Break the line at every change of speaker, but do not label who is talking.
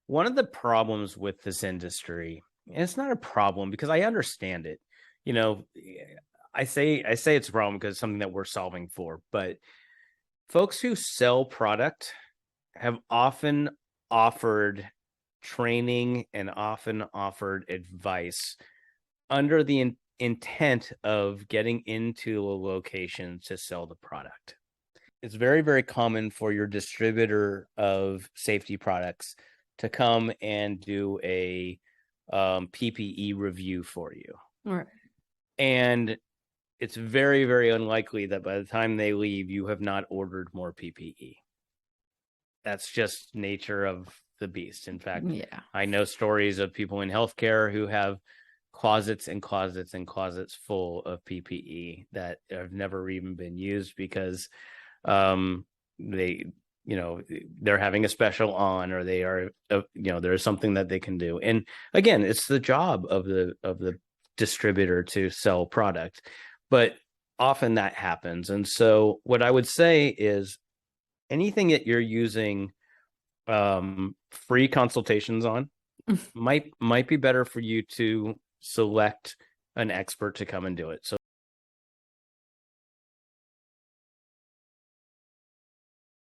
One of the problems with this industry, and it's not a problem because I understand it. You know, I say it's a problem because it's something that we're solving for, but folks who sell product have often offered training and often offered advice under the intent of getting into a location to sell the product. It's very, very common for your distributor of safety products to come and do a PPE review for you.
Right.
And it's very, very unlikely that by the time they leave, you have not ordered more PPE. That's just nature of the beast. In fact,
Yeah.
I know stories of people in healthcare who have closets and closets and closets full of PPE that have never even been used because they, they're having a special on, or they are, there's something that they can do. And again, it's the job of the distributor to sell product, but often that happens. And so what I would say is anything that you're using free consultations on might be better for you to select an expert to come and do it. So